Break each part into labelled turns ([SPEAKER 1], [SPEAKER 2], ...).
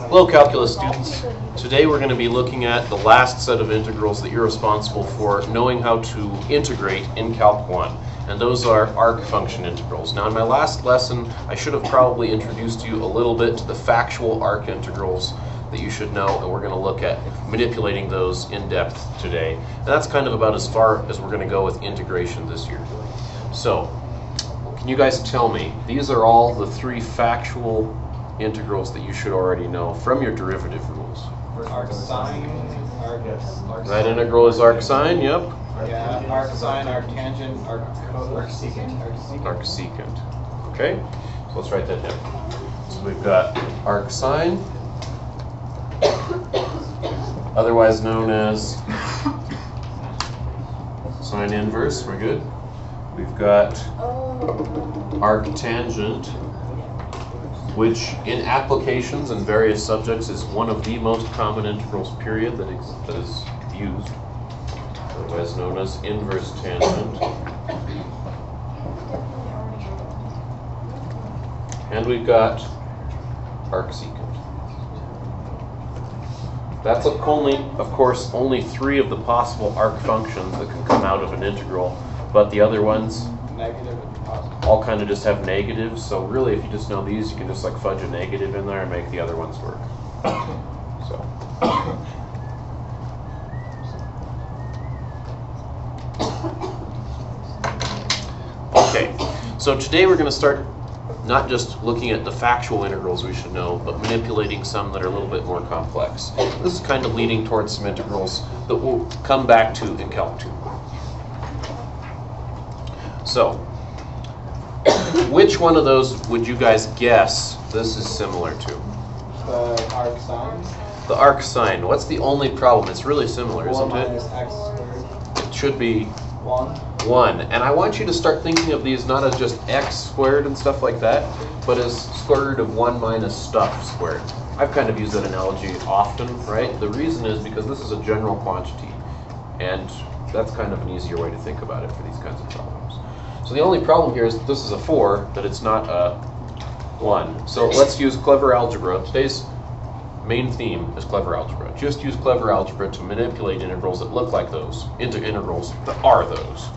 [SPEAKER 1] Hello, calculus students. Today we're going to be looking at the last set of integrals that you're responsible for knowing how to integrate in Calc 1. And those are arc function integrals. Now in my last lesson, I should have probably introduced you a little bit to the factual arc integrals that you should know, and we're going to look at manipulating those in depth today. And that's kind of about as far as we're going to go with integration this year. So, can you guys tell me, these are all the three factual integrals that you should already know from your derivative rules.
[SPEAKER 2] Arc sine,
[SPEAKER 1] Right integral is arc sine, yep.
[SPEAKER 2] yeah, arc sine, arc tangent, arc secant.
[SPEAKER 1] Arc secant. Okay, so let's write that down. So we've got arc sine, otherwise known as sine inverse, we're good. We've got arc tangent, which in applications and various subjects is one of the most common integrals, period, that is used, otherwise known as inverse tangent. And we've got arc secant. That's only, of course, only three of the possible arc functions that can come out of an integral, but the other ones
[SPEAKER 2] Negative and positive.
[SPEAKER 1] all kind of just have negatives, so really if you just know these, you can just like fudge a negative in there and make the other ones work. So. Okay, so today we're going to start not just looking at the factual integrals we should know, but manipulating some that are a little bit more complex. This is kind of leading towards some integrals that we'll come back to in Calc 2. So, which one of those would you guys guess this is similar to?
[SPEAKER 2] The arc sine.
[SPEAKER 1] The arc sine. What's the only problem? It's really similar,
[SPEAKER 2] 4
[SPEAKER 1] isn't
[SPEAKER 2] minus
[SPEAKER 1] it?
[SPEAKER 2] x squared.
[SPEAKER 1] It should be
[SPEAKER 2] 1.
[SPEAKER 1] 1. And I want you to start thinking of these not as just x squared and stuff like that, but as square root of 1 minus stuff squared. I've kind of used that analogy often, right? The reason is because this is a general quantity, and that's kind of an easier way to think about it for these kinds of problems. So the only problem here is that this is a 4, that it's not a 1. So let's use clever algebra. Today's main theme is clever algebra. Just use clever algebra to manipulate integrals that look like those into integrals that are those.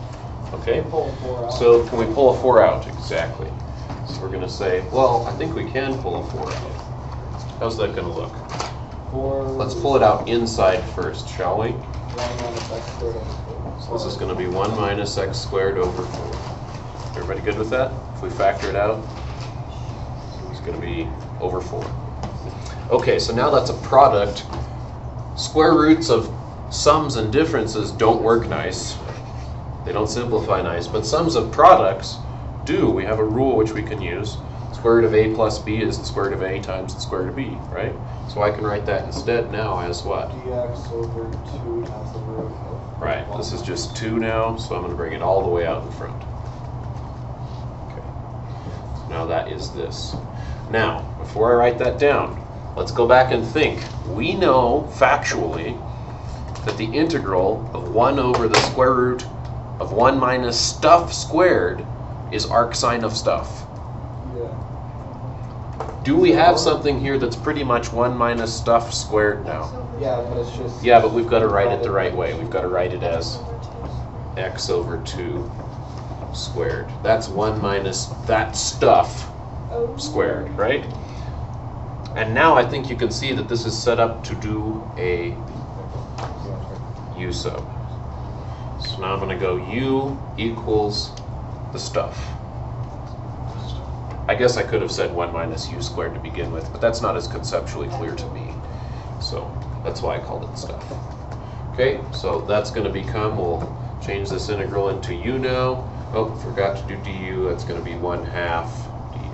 [SPEAKER 1] Okay?
[SPEAKER 2] Pull a 4 out.
[SPEAKER 1] So can we pull a 4 out? Exactly. So we're going to say, well, I think we can pull a 4 out. How's that going to look?
[SPEAKER 2] 4.
[SPEAKER 1] Let's pull it out inside first, shall we?
[SPEAKER 2] 1 minus x squared over 4.
[SPEAKER 1] So this is going to be 1 minus x squared over 4. Everybody good with that? If we factor it out, it's going to be over 4. Okay, so now that's a product. Square roots of sums and differences don't work nice. They don't simplify nice, but sums of products do. We have a rule which we can use. Square root of a plus b is the square root of a times the square root of b, right? So I can write that instead now as what?
[SPEAKER 2] dx over 2 times the root of
[SPEAKER 1] Right, this is just 2 now, so I'm going to bring it all the way out in front. Okay, so now that is this. Now, before I write that down, let's go back and think. We know factually that the integral of 1 over the square root of 1 minus stuff squared is arc sine of stuff.
[SPEAKER 2] Yeah.
[SPEAKER 1] Do we have something here that's pretty much 1 minus stuff squared now?
[SPEAKER 2] Yeah, but it's just...
[SPEAKER 1] Yeah, but we've got to write it the right way. We've got to write it as x over 2 squared. That's 1 minus that stuff squared, right? And now I think you can see that this is set up to do a u sub. So now I'm going to go u equals the stuff. I guess I could have said 1 minus u squared to begin with, but that's not as conceptually clear to me. So that's why I called it stuff. Okay, so that's going to become, we'll change this integral into u now. Oh, forgot to do du. That's going to be 1/2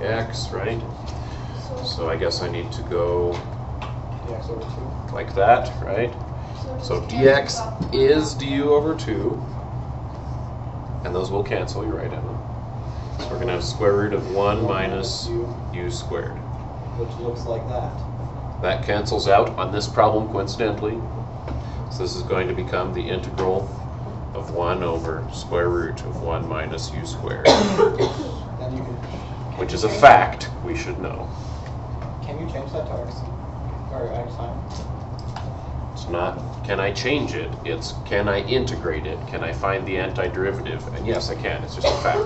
[SPEAKER 1] dx, right? So I guess I need to go
[SPEAKER 2] dx over 2.
[SPEAKER 1] like that, right? So dx is du over 2. And those will cancel, you're right, Emma. So we're going to have square root of 1 minus u squared.
[SPEAKER 2] Which looks like that.
[SPEAKER 1] That cancels out on this problem coincidentally. So this is going to become the integral of 1 over square root of 1 minus u squared.
[SPEAKER 2] And you can...
[SPEAKER 1] Which is a fact we should know.
[SPEAKER 2] Can you change that to arc sine? Or X sign.
[SPEAKER 1] It's not, can I change it? It's, can I integrate it? Can I find the antiderivative? And yes, I can. It's just a fact.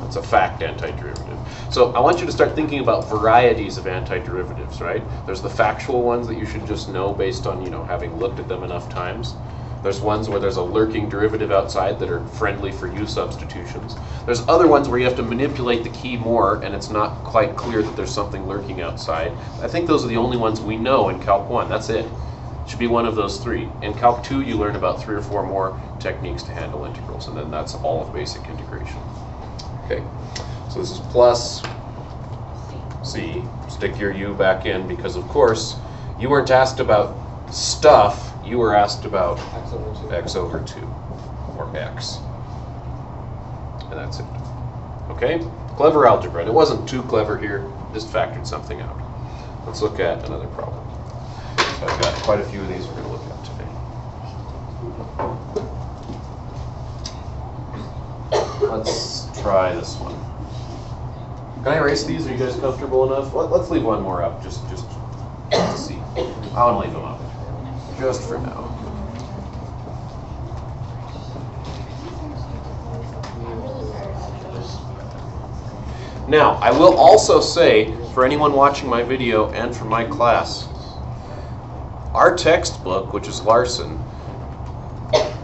[SPEAKER 1] It's a fact antiderivative. So I want you to start thinking about varieties of antiderivatives, right? There's the factual ones that you should just know based on, having looked at them enough times. There's ones where there's a lurking derivative outside that are friendly for U substitutions. There's other ones where you have to manipulate the key more and it's not quite clear that there's something lurking outside. I think those are the only ones we know in Calc 1. That's it. Should be one of those three. In Calc 2, you learn about 3 or 4 more techniques to handle integrals, and then that's all of basic integration. Okay, so this is plus C. Stick your U back in because, of course, you weren't asked about stuff. You were asked about x over 2, or x. And that's it. Okay? Clever algebra. And it wasn't too clever here, just factored something out. Let's look at another problem. I've got quite a few of these we're going to look at today. Let's try this one. Can I erase these? Are you guys comfortable enough? Let's leave one more up, just to see. I want to leave them up, just for now. Now, I will also say, for anyone watching my video and for my class, our textbook, which is Larson,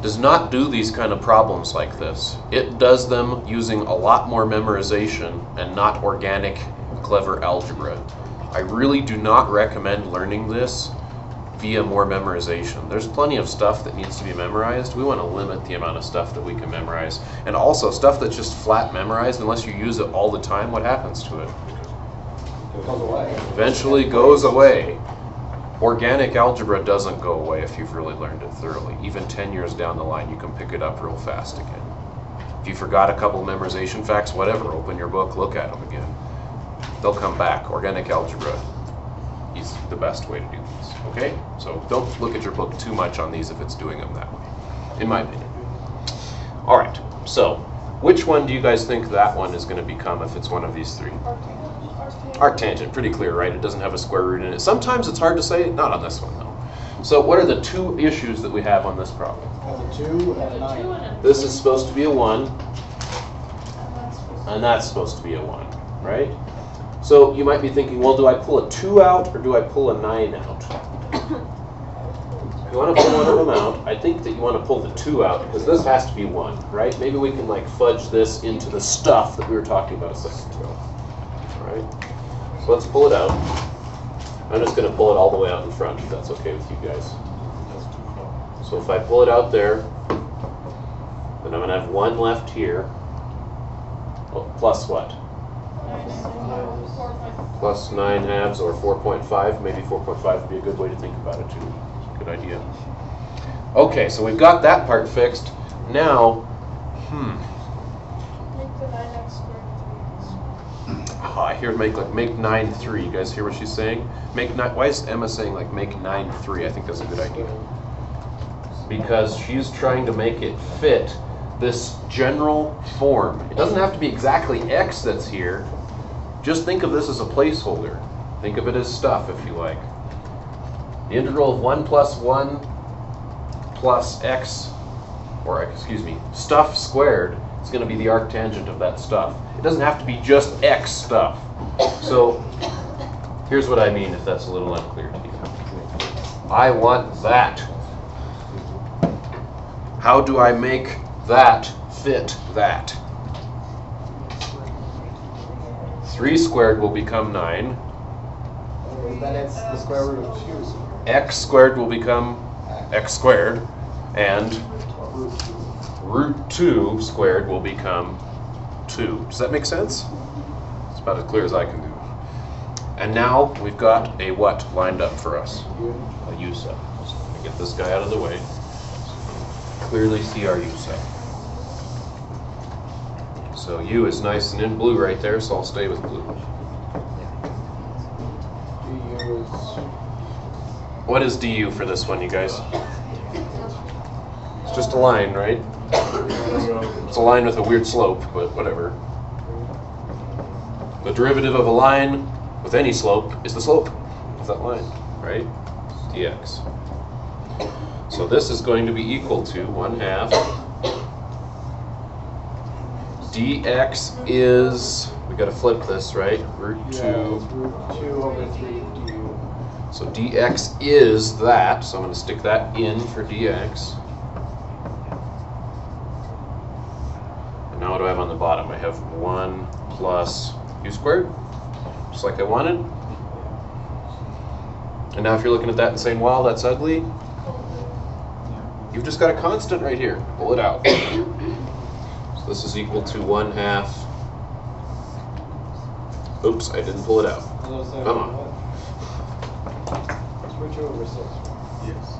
[SPEAKER 1] does not do these kind of problems like this. It does them using a lot more memorization and not organic, clever algebra. I really do not recommend learning this via more memorization. There's plenty of stuff that needs to be memorized. We want to limit the amount of stuff that we can memorize. And also, stuff that's just flat memorized, unless you use it all the time, what happens to it?
[SPEAKER 2] It goes away.
[SPEAKER 1] Eventually goes away. Organic algebra doesn't go away if you've really learned it thoroughly. Even 10 years down the line, you can pick it up real fast again. If you forgot a couple memorization facts, whatever, open your book, look at them again. They'll come back. Organic algebra is the best way to do these, okay? So don't look at your book too much on these if it's doing them that way, in my opinion. All right, so which one do you guys think that one is going to become if it's one of these three? Arctangent, pretty clear, right? It doesn't have a square root in it. Sometimes it's hard to say, not on this one though. So what are the two issues that we have on this problem?
[SPEAKER 2] A 2 and a 9.
[SPEAKER 1] This is supposed to be a 1, and that's supposed to be a 1, right? So you might be thinking, well, do I pull a 2 out or do I pull a 9 out? If you want to pull one of them out, I think that you want to pull the 2 out because this has to be 1, right? Maybe we can like fudge this into the stuff that we were talking about a second ago. All right? So let's pull it out. I'm just going to pull it all the way out in front if that's okay with you guys. So if I pull it out there, then I'm going to have 1 left here. Oh, plus what? Plus 9 halves or 4.5. Maybe 4.5 would be a good way to think about it too. Good idea. Okay, so we've got that part fixed. Now, I hear make 9 3. You guys hear what she's saying? Make 9. Why is Emma saying like make 9 3? I think that's a good idea. Because she's trying to make it fit this general form. It doesn't have to be exactly x that's here. Just think of this as a placeholder. Think of it as stuff, if you like. The integral of 1 plus 1 plus x, or excuse me, stuff squared is going to be the arctangent of that stuff. It doesn't have to be just x stuff. So here's what I mean, if that's a little unclear to you. I want that. How do I make that fit that? 3 squared will become 9.
[SPEAKER 2] Then it's the square root of 2.
[SPEAKER 1] X squared will become x squared, and root 2 squared will become 2. Does that make sense? It's about as clear as I can do. And now we've got a what lined up for us? A U set. So let me get this guy out of the way. Clearly see our U set. So U is nice and in blue right there, so I'll stay with blue.
[SPEAKER 2] Du is...
[SPEAKER 1] What is du for this one, you guys? It's just a line, right? It's a line with a weird slope, but whatever. The derivative of a line with any slope is the slope of that line, right? Dx. So this is going to be equal to 1/2. Dx is, we got to flip this, right? Root 2.
[SPEAKER 2] Root 2 over 3 du.
[SPEAKER 1] So dx is that, so I'm going to stick that in for dx. And now what do I have on the bottom? I have 1 plus u squared, just like I wanted. And now if you're looking at that and saying, wow, that's ugly, you've just got a constant right here. Pull it out. So this is equal to 1/2. Oops, I didn't pull it out. Come on.
[SPEAKER 2] It's root 2 over 6.
[SPEAKER 1] Yes.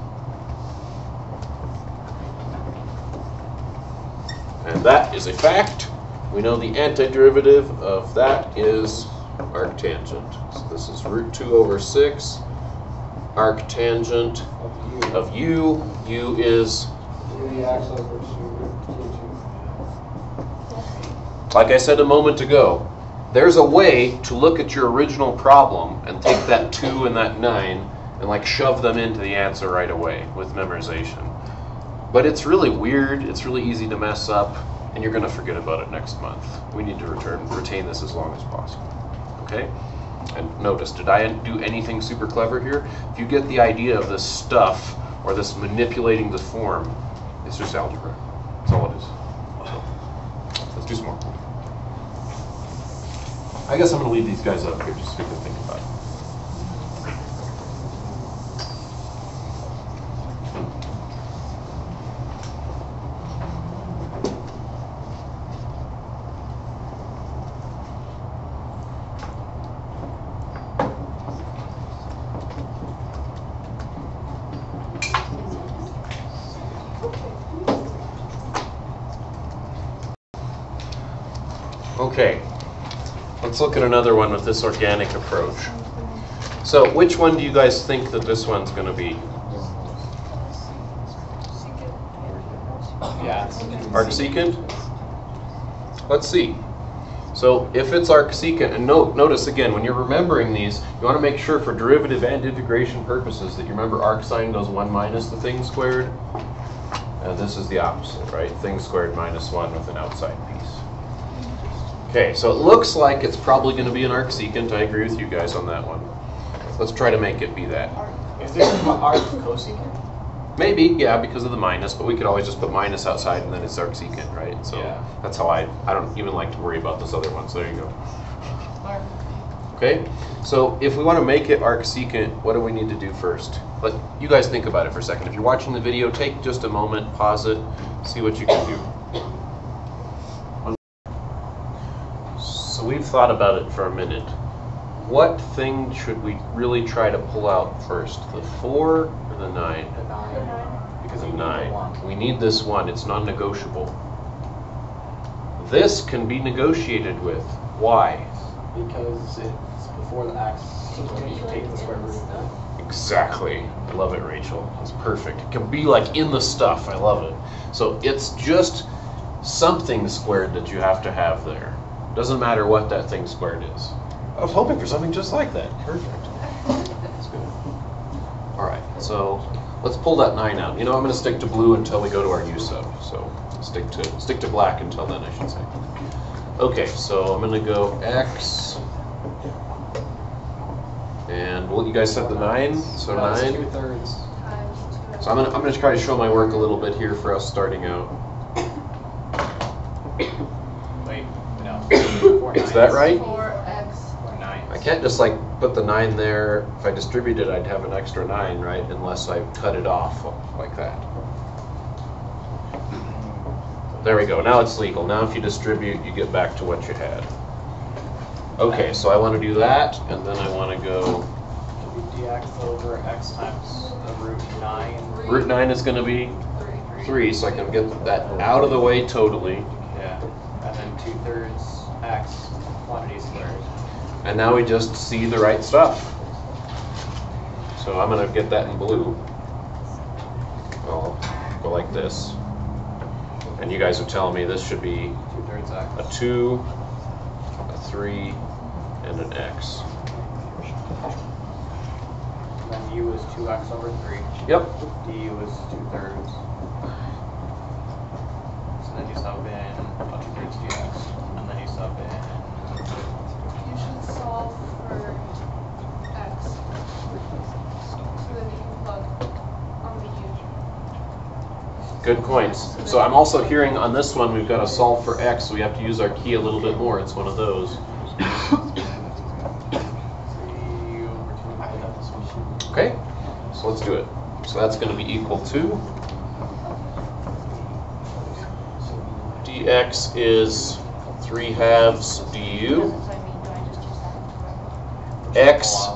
[SPEAKER 1] And that is a fact. We know the antiderivative of that is arctangent. So this is root 2 over 6. Arctangent of u. U is,
[SPEAKER 2] dx over 2.
[SPEAKER 1] like I said a moment ago, there's a way to look at your original problem and take that 2 and that 9 and like shove them into the answer right away with memorization. But it's really weird, it's really easy to mess up, and you're going to forget about it next month. We need to retain this as long as possible. Okay? And notice, did I do anything super clever here? If you get the idea of this stuff or this manipulating the form, it's just algebra. That's all it is. So, let's do some more. I guess I'm going to leave these guys up here just so we can think about it. Okay, let's look at another one with this organic approach. So which one do you guys think that this one's going to be?
[SPEAKER 2] Yeah.
[SPEAKER 1] Arcsecant? Let's see. So if it's arcsecant, and notice again, when you're remembering these, you want to make sure for derivative and integration purposes that you remember arc sine goes 1 minus the thing squared. And this is the opposite, right? Thing squared minus 1 with an outside piece. Okay, so it looks like it's probably going to be an arcsecant. I agree with you guys on that one. Let's try to make it be that.
[SPEAKER 2] Is there an arc cosecant?
[SPEAKER 1] Maybe, yeah, because of the minus, but we could always just put minus outside and then it's arcsecant, right? So
[SPEAKER 2] Yeah.
[SPEAKER 1] that's how I don't even like to worry about those other ones. There you go. Okay, so if we want to make it arcsecant, what do we need to do first? Let you guys think about it for a second. If you're watching the video, take just a moment, pause it, see what you can do. So we've thought about it for a minute. What thing should we really try to pull out first? The 4 or the 9?
[SPEAKER 2] The 9.
[SPEAKER 1] Because of 9. We need this 1. It's non-negotiable. This can be negotiated with. Why?
[SPEAKER 2] Because it's before the x, so you take the square root.
[SPEAKER 1] Exactly. I love it, Rachel. It's perfect. It can be like in the stuff. I love it. So it's just something squared that you have to have there. Doesn't matter what that thing squared is. I was hoping for something just like that. Perfect. That's good. All right, so let's pull that 9 out. You know, I'm going to stick to blue until we go to our U sub. So stick to black until then, I should say. Okay, so I'm going to go x, and what you guys said, the 9. So 9.
[SPEAKER 2] 2/3.
[SPEAKER 1] So I'm going to try to show my work a little bit here for us starting out.
[SPEAKER 2] Wait, no.
[SPEAKER 1] Is that right?
[SPEAKER 3] 4x.
[SPEAKER 2] 9.
[SPEAKER 1] I can't just like put the 9 there. If I distribute it, I'd have an extra 9, right? Unless I cut it off like that. There we go. Now it's legal. Now if you distribute, you get back to what you had. Okay, so I want to do that, and then I want to go.
[SPEAKER 2] dx over x times the root 9.
[SPEAKER 1] Root 9 is going to be 3, so I can get that out of the way totally.
[SPEAKER 2] Yeah. And then 2/3 x quantity squared.
[SPEAKER 1] And now we just see the right stuff. So I'm going to get that in blue. I'll go like this. And you guys are telling me this should be
[SPEAKER 2] 2/3 x.
[SPEAKER 1] a 2, a 3, and an x.
[SPEAKER 2] And then du is 2x over 3.
[SPEAKER 1] Yep.
[SPEAKER 2] du is 2/3. So then you sub in 2/3 dx, and then you sub in.
[SPEAKER 3] You should solve for x. So then you can plug on the u.
[SPEAKER 1] Good points. So I'm also hearing on this one we've got to solve for x, so we have to use our key a little bit more. It's one of those. Okay, so let's do it. So that's going to be equal to dx is 3/2 du. X,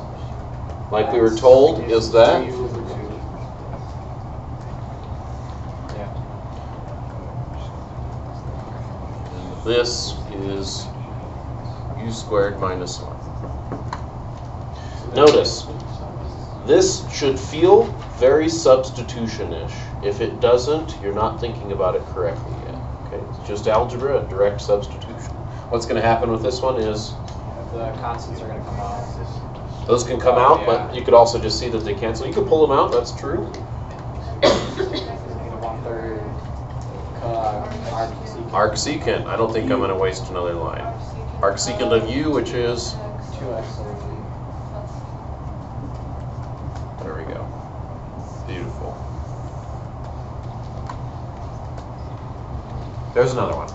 [SPEAKER 1] like we were told, is that? This is u squared minus 1. Notice, this should feel very substitution-ish. If it doesn't, you're not thinking about it correctly yet. Okay, it's just algebra, a direct substitution. What's going to happen with this one is
[SPEAKER 2] the constants are going to come out.
[SPEAKER 1] those can come out, but you could also just see that they cancel. You could pull them out, that's true.
[SPEAKER 2] 1/3
[SPEAKER 1] Arcsecant, I don't think I'm going to waste another line. Arcsecant of u, which is
[SPEAKER 2] 2x over 3.
[SPEAKER 1] there we go. Beautiful. There's another one.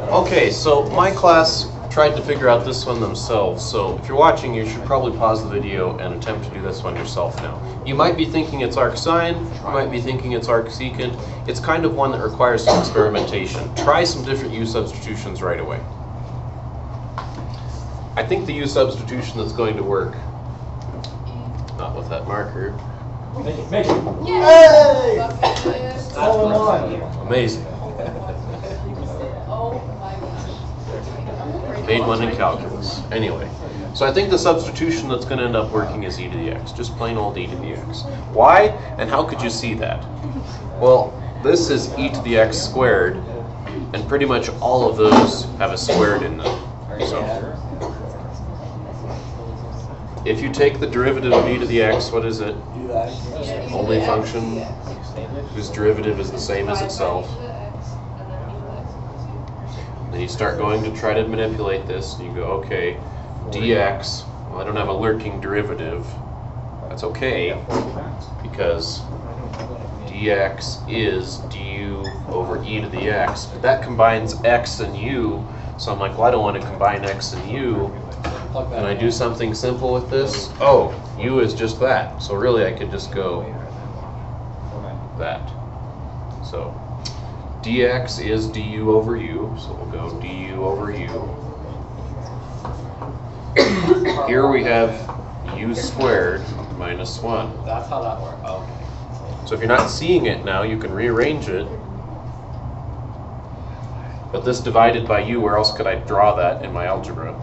[SPEAKER 1] Okay, so my class tried to figure out this one themselves. So if you're watching, you should probably pause the video and attempt to do this one yourself now. You might be thinking it's arcsine, you might be thinking it's arcsecant. It's kind of one that requires some experimentation. Try some different u substitutions right away. I think the u substitution that's going to work, not with that marker.
[SPEAKER 2] Make it.
[SPEAKER 3] Yay!
[SPEAKER 2] All in one.
[SPEAKER 1] Amazing.
[SPEAKER 3] Oh my gosh.
[SPEAKER 1] Made one in calculus. Anyway, so I think the substitution that's going to end up working is e to the x. Just plain old e to the x. Why? And how could you see that? Well, this is e to the x squared, and pretty much all of those have a squared in them. So, if you take the derivative of e to the x, what is it? Only function whose derivative is the same as itself. Then you start going to try to manipulate this, and you go, okay, dx, well, I don't have a lurking derivative. That's okay, because dx is du over e to the x, but that combines x and u, so I'm like, well, I don't want to combine x and u. Can I do something simple with this? Oh, u is just that, so really I could just go that. So dx is du over u, so we'll go du over u. Here we have u squared minus 1.
[SPEAKER 2] That's how that works. Oh, okay.
[SPEAKER 1] So if you're not seeing it now, you can rearrange it. But this divided by u, where else could I draw that in my algebra?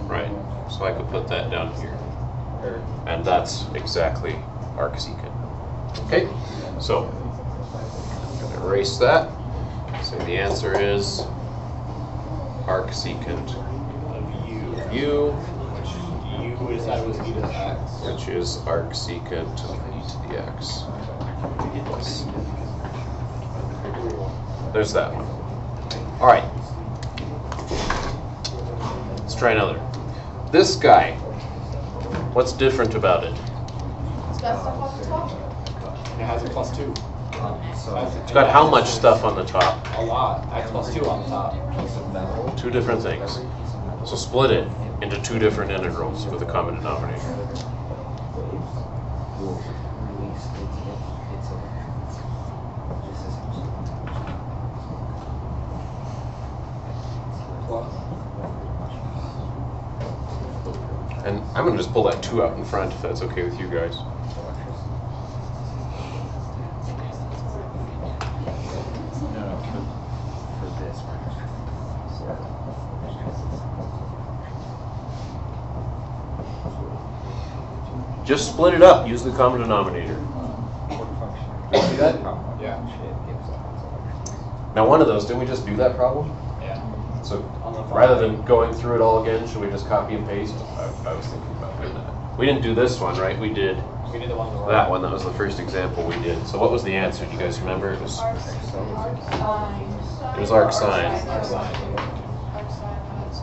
[SPEAKER 1] Right, so I could put that down here. And that's exactly arcsecant. Okay, so I'm going to erase that. So the answer is arcsecant of u, which is arcsecant of e to the x. There's that one. All right. Let's try another. This guy, what's different about it?
[SPEAKER 3] It's got stuff on the top.
[SPEAKER 2] It has a +2.
[SPEAKER 1] It's got how much stuff on the top?
[SPEAKER 2] A lot. It has +2 on the top.
[SPEAKER 1] Two different things. So split it into two different integrals with a common denominator. And I'm going to just pull that 2 out in front if that's okay with you guys. Just split it up. Use the common denominator.
[SPEAKER 2] See that? Yeah.
[SPEAKER 1] Now one of those, didn't we just do that problem?
[SPEAKER 2] Yeah.
[SPEAKER 1] So
[SPEAKER 2] On the
[SPEAKER 1] rather
[SPEAKER 2] fly.
[SPEAKER 1] than going through it all again, should we just copy and paste? I was thinking about doing that. We didn't do this one, right? We did
[SPEAKER 2] We did the one on the right.
[SPEAKER 1] that one. That was the first example we did. So what was the answer? Do you guys remember? It was
[SPEAKER 3] Arc sine.
[SPEAKER 1] It was arc sine.
[SPEAKER 2] Arc sine.
[SPEAKER 3] Arc sine has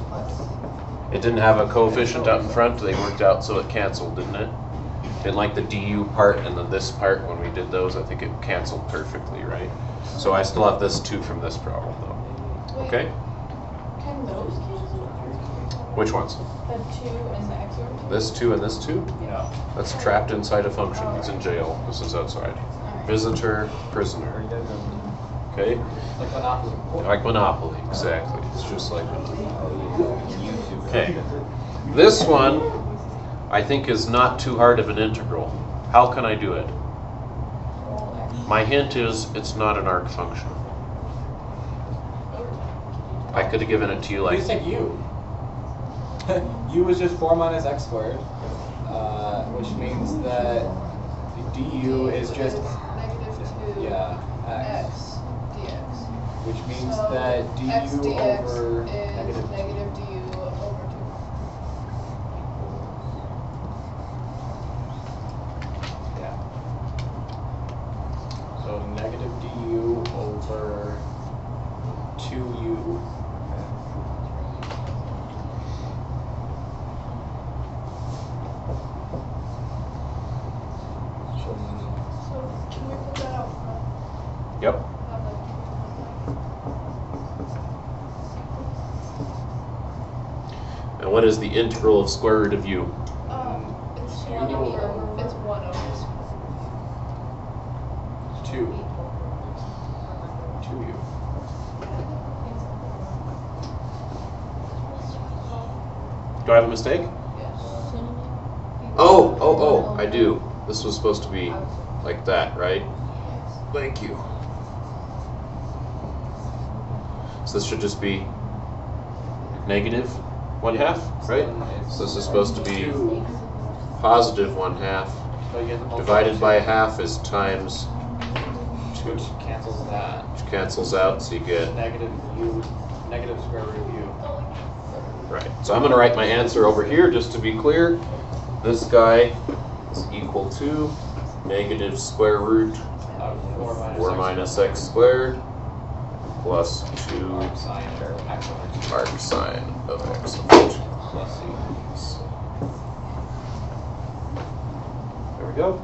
[SPEAKER 3] plus.
[SPEAKER 1] It didn't have a coefficient out in front. They worked out so it canceled, didn't it? Didn't like the du part and then this part when we did those. I think it canceled perfectly, right? So I still have this 2 from this problem though.
[SPEAKER 3] Wait,
[SPEAKER 1] Okay?
[SPEAKER 3] Can those cancel?
[SPEAKER 1] Which ones?
[SPEAKER 3] The 2 and the x over 2?
[SPEAKER 1] This 2 and this 2?
[SPEAKER 2] No.
[SPEAKER 1] That's trapped inside a function. He's in jail. This is outside. Visitor, prisoner. Okay?
[SPEAKER 2] Like Monopoly.
[SPEAKER 1] Like Monopoly, exactly. It's just like Okay. This one, I think, is not too hard of an integral. How can I do it? My hint is it's not an arc function. I could have given it to you like...
[SPEAKER 2] You said u. U is just 4 minus x squared, which means that the du is just
[SPEAKER 3] -2
[SPEAKER 2] yeah x,
[SPEAKER 3] x dx.
[SPEAKER 2] which means
[SPEAKER 3] So
[SPEAKER 2] that du
[SPEAKER 3] x dx
[SPEAKER 2] over
[SPEAKER 3] is
[SPEAKER 2] negative.
[SPEAKER 3] negative du over 2.
[SPEAKER 2] Yeah. So negative du over 2u.
[SPEAKER 3] So can we put that out front?
[SPEAKER 1] Yep.
[SPEAKER 3] Have that-
[SPEAKER 1] And what is the integral of square root of u?
[SPEAKER 3] It's
[SPEAKER 2] You
[SPEAKER 3] 1
[SPEAKER 2] need
[SPEAKER 3] over.
[SPEAKER 2] to-
[SPEAKER 3] It's 1 over.
[SPEAKER 2] 2u.
[SPEAKER 1] Do I have a mistake?
[SPEAKER 3] Yes.
[SPEAKER 1] Oh, I do. This was supposed to be like that, right? Thank you. So this should just be negative 1/2, right? So this is supposed to be positive 1/2.
[SPEAKER 2] So you get the
[SPEAKER 1] Divided by 1/2 is times,
[SPEAKER 2] which cancels that.
[SPEAKER 1] which cancels out, so you get,
[SPEAKER 2] Negative u, negative square root of u.
[SPEAKER 1] right. So I'm going to write my answer over here just to be clear. This guy is equal to negative square root
[SPEAKER 2] Of
[SPEAKER 1] 4 minus x squared plus 2
[SPEAKER 2] arc sine of x over 2
[SPEAKER 1] arc sine of x over 2.
[SPEAKER 2] plus c.
[SPEAKER 1] There we go.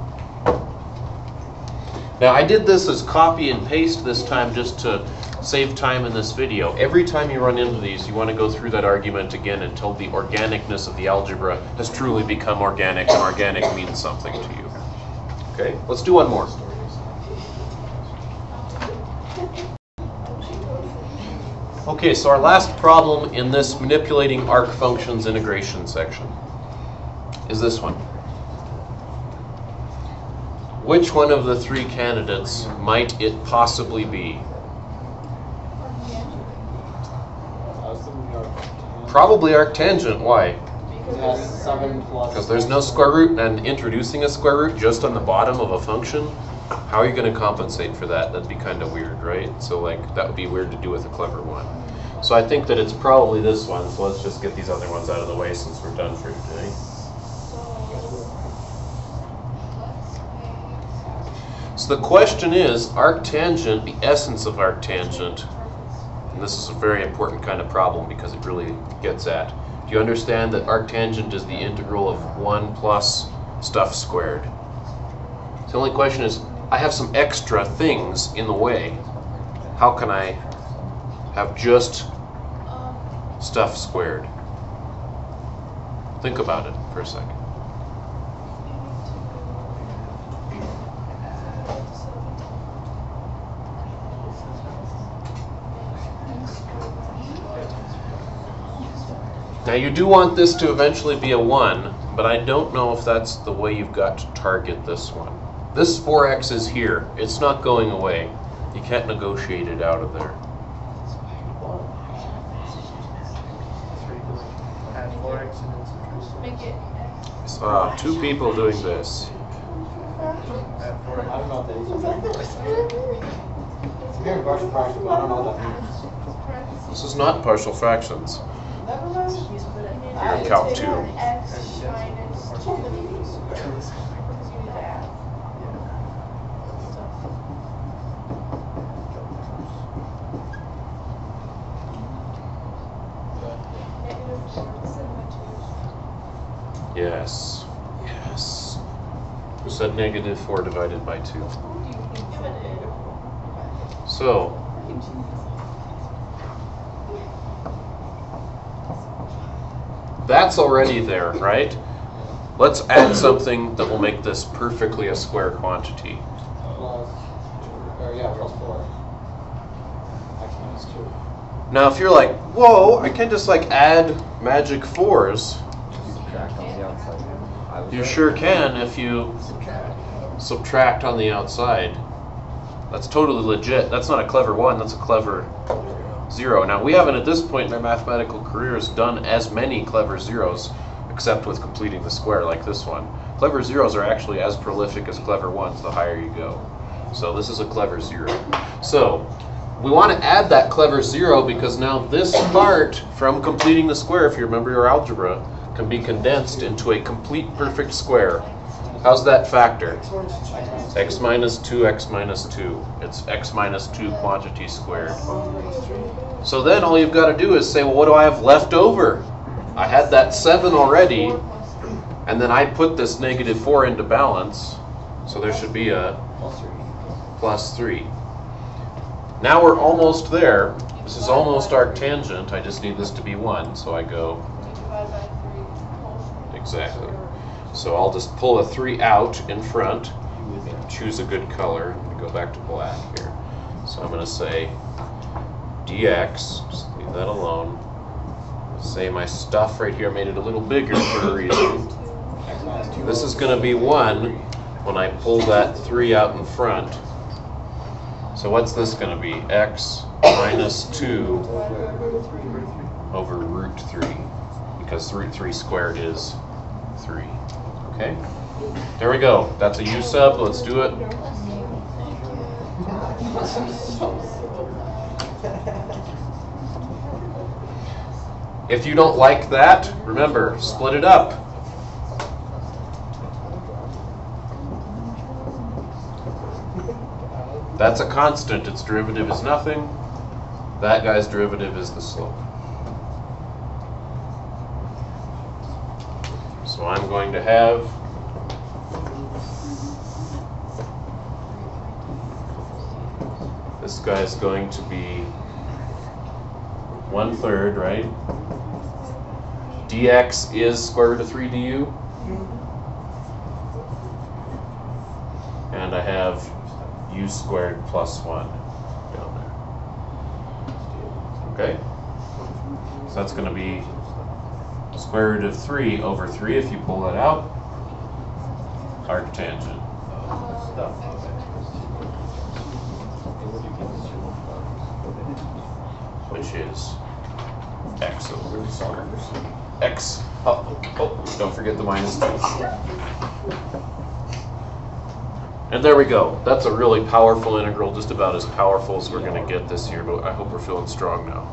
[SPEAKER 1] Now I did this as copy and paste this time just to save time in this video. Every time you run into these, you want to go through that argument again until the organicness of the algebra has truly become organic, and organic means something to you. Okay, let's do one more. Okay, so our last problem in this manipulating arc functions integration section is this one. Which one of the 3 candidates might it possibly be? Probably arctangent. Why?
[SPEAKER 2] Because 7 plus.
[SPEAKER 1] Because there's no square root, and introducing a square root just on the bottom of a function, how are you going to compensate for that? That'd be kind of weird, right? So like that would be weird to do with a clever one. So I think that it's probably this one. So let's just get these other ones out of the way since we're done for today. So the question is, arctangent, the essence of arctangent, and this is a very important kind of problem because it really gets at, do you understand that arctangent is the integral of 1 plus stuff squared? The only question is, I have some extra things in the way. How can I have just stuff squared? Think about it for a second. Now you do want this to eventually be a 1, but I don't know if that's the way you've got to target this one. This 4x is here. It's not going away. You can't negotiate it out of there.
[SPEAKER 3] Make it x.
[SPEAKER 1] 2 people doing this.
[SPEAKER 2] I don't know what that is. It's a very brush, but I don't know what that means.
[SPEAKER 1] This is not partial fractions.
[SPEAKER 3] Never mind.
[SPEAKER 1] You're in Calc 2.
[SPEAKER 3] X minus 2 because you need to add. Negative 4 divided by 2.
[SPEAKER 1] Yes. Yes. Who said negative 4 divided by 2? So, that's already there, right? Let's add something that will make this perfectly a square quantity.
[SPEAKER 2] Plus 4. X minus 2.
[SPEAKER 1] Now, if you're like, whoa, I can just like add magic 4s. You sure can if you subtract on the outside. That's totally legit. That's not a clever 1, that's a clever 0. Now, we haven't at this point in our mathematical careers done as many clever 0s, except with completing the square like this one. Clever 0s are actually as prolific as clever 1s the higher you go. So this is a clever 0. So we want to add that clever 0 because now this part from completing the square, if you remember your algebra, can be condensed into a complete perfect square. How's that factor? X minus 2, x minus 2. It's x minus 2 quantity squared. So then all you've got to do is say, well, what do I have left over? I had that 7 already, and then I put this negative 4 into balance, so there should be a plus 3. Now we're almost there. This is almost arctangent. I just need this to be 1, so I go exactly. So I'll just pull a 3 out in front, choose a good color, and go back to black here. So I'm going to say dx, just leave that alone. Say my stuff right here, I made it a little bigger for a reason. This is going to be 1 when I pull that 3 out in front. So what's this going to be? X minus 2 over root 3, because root 3 squared is 3. Okay? There we go. That's a U sub. Let's do it. If you don't like that, remember, split it up. That's a constant. Its derivative is nothing. That guy's derivative is the slope. So I'm going to have this guy's going to be 1/3, right? dx is square root of 3 du. And I have u squared plus 1 down there. Okay? So that's going to be square root of 3 over 3 if you pull that out. Arctangent. Which is x over x. Oh, don't forget the minus 2. And there we go. That's a really powerful integral, just about as powerful as we're going to get this year, but I hope we're feeling strong now.